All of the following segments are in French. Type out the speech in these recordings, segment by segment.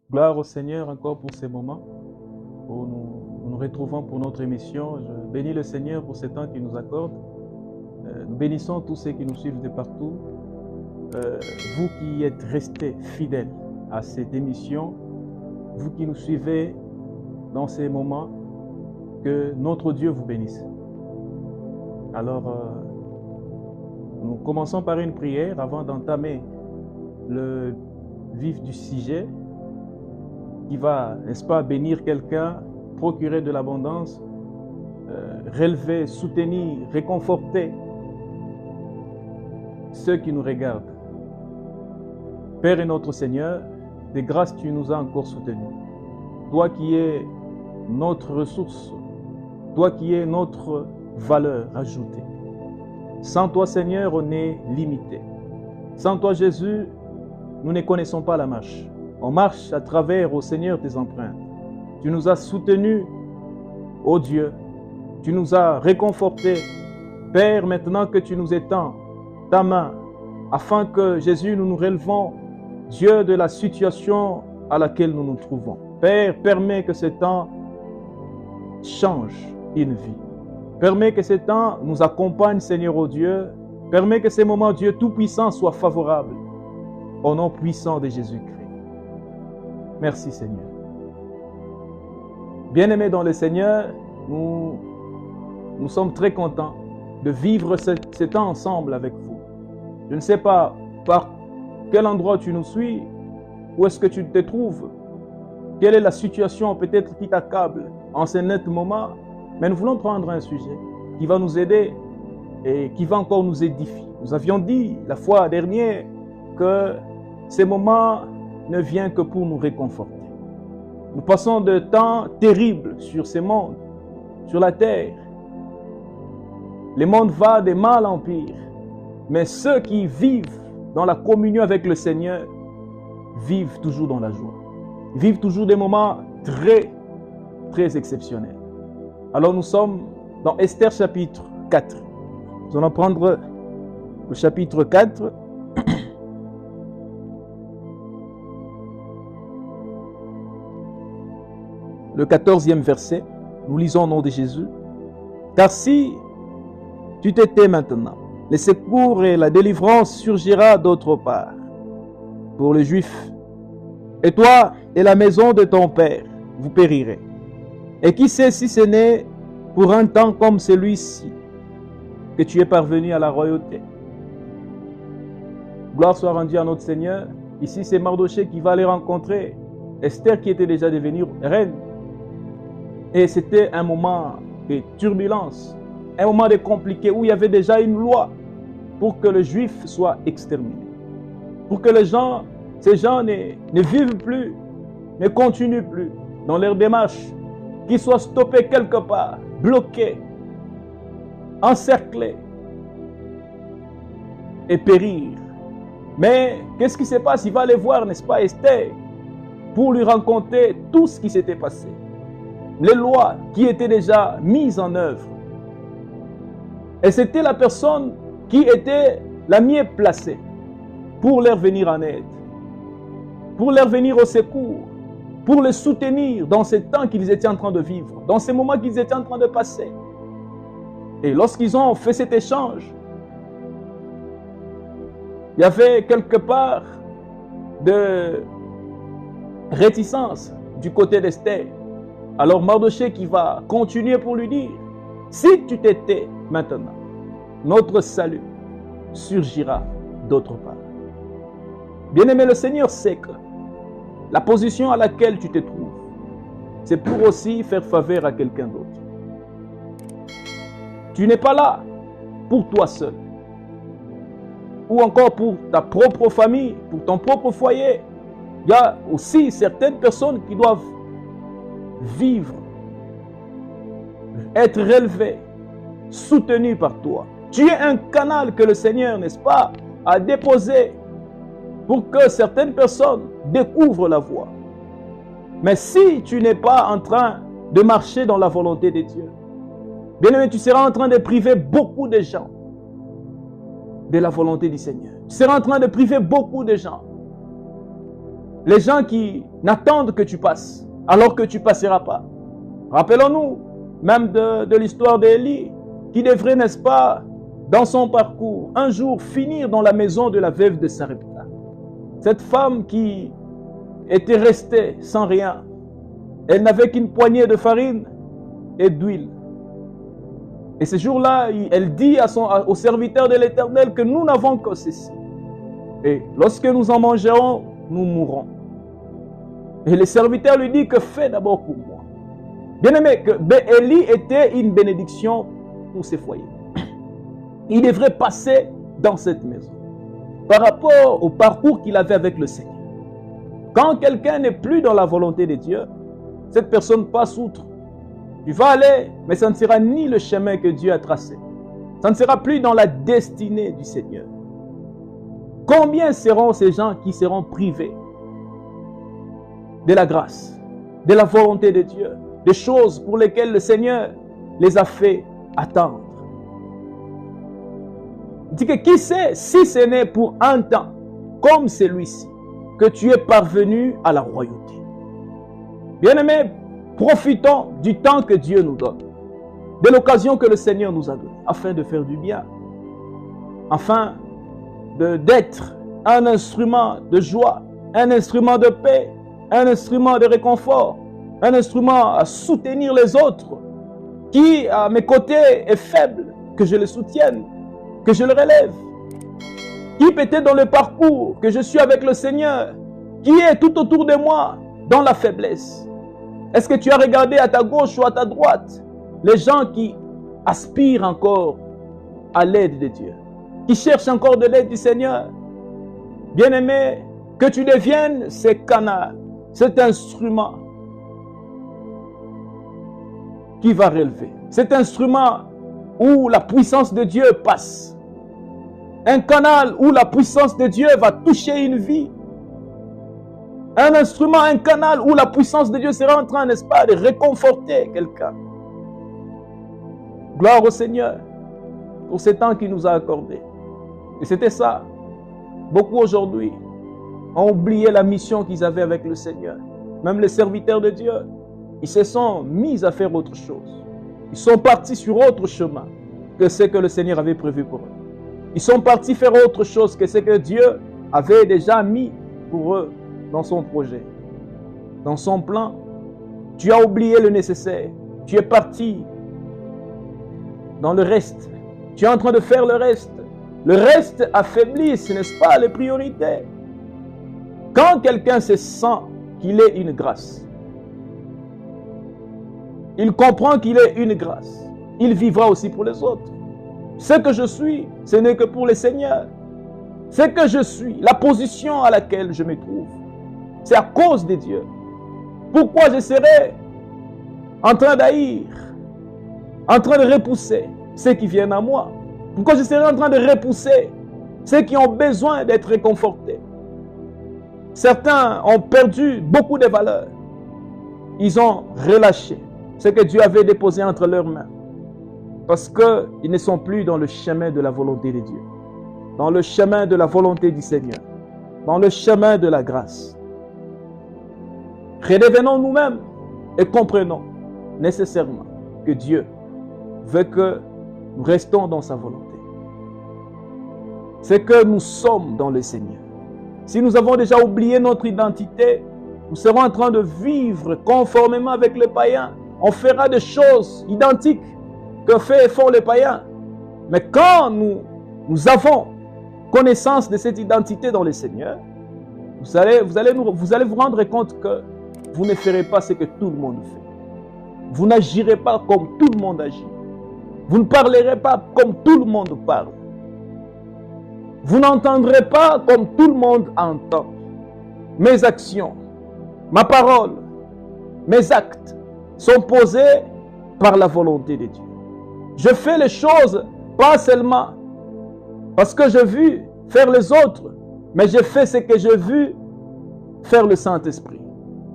Gloire au Seigneur encore pour ces moments où nous nous retrouvons pour notre émission. Je bénis le Seigneur pour ce temps qu'il nous accorde. Nous bénissons tous ceux qui nous suivent de partout. Vous qui êtes restés fidèles à cette émission, vous qui nous suivez dans ces moments, que notre Dieu vous bénisse. Alors, nous commençons par une prière avant d'entamer le vif du sujet qui va, n'est-ce pas, bénir quelqu'un, procurer de l'abondance, relever, soutenir, réconforter ceux qui nous regardent. Père et notre Seigneur, de grâce tu nous as encore soutenus. Toi qui es notre ressource, toi qui es notre valeur ajoutée. Sans toi, Seigneur, on est limité. Sans toi, Jésus, nous ne connaissons pas la marche. On marche à travers, au Seigneur, tes empreintes. Tu nous as soutenus, ô Dieu. Tu nous as réconfortés. Père, maintenant que tu nous étends ta main, afin que, Jésus, nous nous relevons, Dieu, de la situation à laquelle nous nous trouvons. Père, permets que ce temps change une vie. Permets que ce temps nous accompagne, Seigneur, ô Dieu. Permets que ces moments, Dieu Tout-Puissant, soient favorables. Au nom puissant de Jésus-Christ. Merci, Seigneur. Bien-aimés dans le Seigneur, nous sommes très contents de vivre ce temps ensemble avec vous. Je ne sais pas par quel endroit tu nous suis, où est-ce que tu te trouves, quelle est la situation peut-être qui t'accable en ce net moment, mais nous voulons prendre un sujet qui va nous aider et qui va encore nous édifier. Nous avions dit la fois dernière que ces moments ne viennent que pour nous réconforter. Nous passons de temps terribles sur ce monde, sur la terre. Le monde va de mal en pire, mais ceux qui vivent dans la communion avec le Seigneur vivent toujours dans la joie, vivent toujours des moments très, très exceptionnels. Alors nous sommes dans Esther chapitre 4. Nous allons prendre le chapitre 4. Le 14e verset, nous lisons au nom de Jésus. Car si tu te tais maintenant, le secours et la délivrance surgira d'autre part pour les Juifs. Et toi et la maison de ton Père, vous périrez. Et qui sait si ce n'est pour un temps comme celui-ci que tu es parvenu à la royauté. Gloire soit rendue à notre Seigneur. Ici, c'est Mardochée qui va aller rencontrer Esther qui était déjà devenue reine. Et c'était un moment de turbulence, un moment de compliqué où il y avait déjà une loi pour que le juif soit exterminé. Pour que ces gens ne vivent plus, ne continuent plus dans leur démarche, qu'ils soient stoppés quelque part, bloqués, encerclés et périr. Mais qu'est-ce qui se passe? Il va aller voir, n'est-ce pas, Esther, pour lui raconter tout ce qui s'était passé. Les lois qui étaient déjà mises en œuvre. Et c'était la personne qui était la mieux placée pour leur venir en aide, pour leur venir au secours, pour les soutenir dans ce temps qu'ils étaient en train de vivre, dans ces moments qu'ils étaient en train de passer. Et lorsqu'ils ont fait cet échange, il y avait quelque part de réticence du côté d'Esther. Alors Mardochée qui va continuer pour lui dire, si tu te tais maintenant, notre salut surgira d'autre part. Bien-aimé, le Seigneur sait que la position à laquelle tu te trouves, c'est pour aussi faire faveur à quelqu'un d'autre. Tu n'es pas là pour toi seul, ou encore pour ta propre famille, pour ton propre foyer. Il y a aussi certaines personnes qui doivent vivre, être relevées, soutenues par toi. Tu es un canal que le Seigneur, n'est-ce pas, a déposé pour que certaines personnes découvrent la voie. Mais si tu n'es pas en train de marcher dans la volonté de Dieu, bien aimé, tu seras en train de priver beaucoup de gens de la volonté du Seigneur. Tu seras en train de priver beaucoup de gens Les gens qui n'attendent que tu passes, alors que tu ne passeras pas. Rappelons-nous même de l'histoire d'Élie, qui devrait, n'est-ce pas, dans son parcours, un jour finir dans la maison de la veuve de Sarepta. Cette femme qui était restée sans rien. Elle n'avait qu'une poignée de farine et d'huile. Et ce jour-là, elle dit au serviteur de l'Éternel que nous n'avons que ceci. Et lorsque nous en mangerons, nous mourrons. Et le serviteur lui dit que fais d'abord pour moi. Bien-aimé, que Élie était une bénédiction pour ses foyers. Il devrait passer dans cette maison par rapport au parcours qu'il avait avec le Seigneur. Quand quelqu'un n'est plus dans la volonté de Dieu, cette personne passe outre. Tu vas aller, mais ça ne sera ni le chemin que Dieu a tracé. Ça ne sera plus dans la destinée du Seigneur. Combien seront ces gens qui seront privés de la grâce, de la volonté de Dieu, des choses pour lesquelles le Seigneur les a fait attendre? Il dit que qui sait si ce n'est pour un temps comme celui-ci que tu es parvenu à la royauté. Bien-aimés, profitons du temps que Dieu nous donne, de l'occasion que le Seigneur nous a donnée, afin de faire du bien, afin d'être un instrument de joie, un instrument de paix, un instrument de réconfort, un instrument à soutenir les autres, qui à mes côtés est faible, que je le soutienne, que je le relève, qui peut-être dans le parcours que je suis avec le Seigneur, qui est tout autour de moi dans la faiblesse. Est-ce que tu as regardé à ta gauche ou à ta droite les gens qui aspirent encore à l'aide de Dieu, qui cherchent encore de l'aide du Seigneur? Bien-aimé, que tu deviennes ce canal, cet instrument qui va relever, cet instrument où la puissance de Dieu passe, un canal où la puissance de Dieu va toucher une vie, un instrument, un canal où la puissance de Dieu sera en train, n'est-ce pas, de réconforter quelqu'un. Gloire au Seigneur pour ce temps qu'il nous a accordé. Et c'était ça. Beaucoup aujourd'hui ont oublié la mission qu'ils avaient avec le Seigneur. Même les serviteurs de Dieu, ils se sont mis à faire autre chose. Ils sont partis sur autre chemin que ce que le Seigneur avait prévu pour eux. Ils sont partis faire autre chose que ce que Dieu avait déjà mis pour eux dans son projet, dans son plan. Tu as oublié le nécessaire. Tu es parti dans le reste. Tu es en train de faire le reste. Le reste affaiblit, ce n'est pas les priorités. Quand quelqu'un se sent qu'il est une grâce, il comprend qu'il est une grâce, il vivra aussi pour les autres. Ce que je suis, ce n'est que pour le Seigneur. Ce que je suis, la position à laquelle je me trouve, c'est à cause de Dieu. Pourquoi je serais en train d'haïr, en train de repousser ceux qui viennent à moi? Pourquoi je serais en train de repousser ceux qui ont besoin d'être réconfortés? Certains ont perdu beaucoup de valeurs. Ils ont relâché ce que Dieu avait déposé entre leurs mains. Parce qu'ils ne sont plus dans le chemin de la volonté de Dieu. Dans le chemin de la volonté du Seigneur. Dans le chemin de la grâce. Redevenons nous-mêmes et comprenons nécessairement que Dieu veut que nous restons dans sa volonté. C'est que nous sommes dans le Seigneur. Si nous avons déjà oublié notre identité, nous serons en train de vivre conformément avec les païens. On fera des choses identiques que fait et font les païens. Mais quand nous avons connaissance de cette identité dans le Seigneur, vous allez vous rendre compte que vous ne ferez pas ce que tout le monde fait. Vous n'agirez pas comme tout le monde agit. Vous ne parlerez pas comme tout le monde parle. Vous n'entendrez pas comme tout le monde entend. Mes actions, ma parole, mes actes sont posés par la volonté de Dieu. Je fais les choses pas seulement parce que j'ai vu faire les autres, mais je fais ce que j'ai vu faire le Saint-Esprit.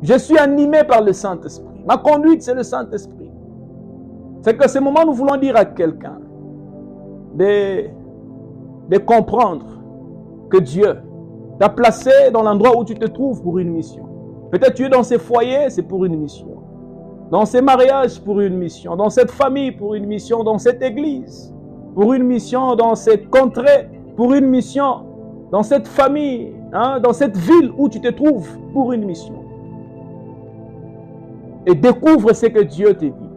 Je suis animé par le Saint-Esprit. Ma conduite, c'est le Saint-Esprit. C'est que ce moment, nous voulons dire à quelqu'un de comprendre que Dieu t'a placé dans l'endroit où tu te trouves pour une mission. Peut-être tu es dans ces foyers, c'est pour une mission. Dans ces mariages, pour une mission. Dans cette famille, pour une mission. Dans cette église, pour une mission. Dans cette contrée, pour une mission. Dans cette famille, dans cette ville où tu te trouves, pour une mission. Et découvre ce que Dieu te dit.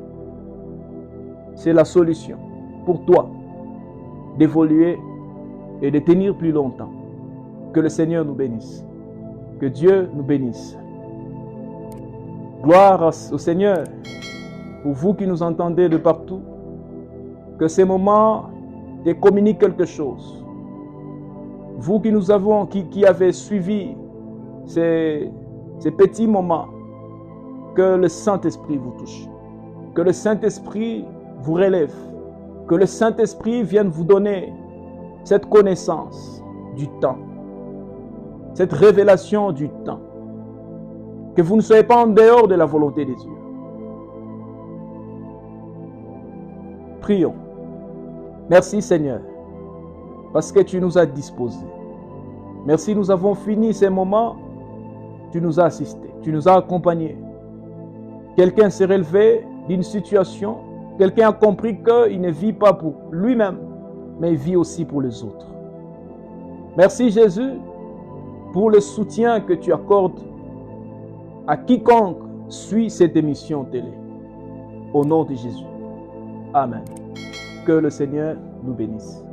C'est la solution pour toi d'évoluer et de tenir plus longtemps. Que le Seigneur nous bénisse. Que Dieu nous bénisse. Gloire au Seigneur. Pour vous qui nous entendez de partout, que ces moments te communiquent quelque chose. Vous qui nous avons, qui avez suivi ces petits moments, que le Saint-Esprit vous touche. Que le Saint-Esprit vous relève. Que le Saint-Esprit vienne vous donner cette connaissance du temps. Cette révélation du temps. Que vous ne soyez pas en dehors de la volonté de Dieu. Prions. Merci Seigneur, parce que tu nous as disposés. Merci, nous avons fini ces moments. Tu nous as assistés, tu nous as accompagnés. Quelqu'un s'est relevé d'une situation. Quelqu'un a compris qu'il ne vit pas pour lui-même, mais il vit aussi pour les autres. Merci Jésus pour le soutien que tu accordes à quiconque suit cette émission télé. Au nom de Jésus. Amen. Que le Seigneur nous bénisse.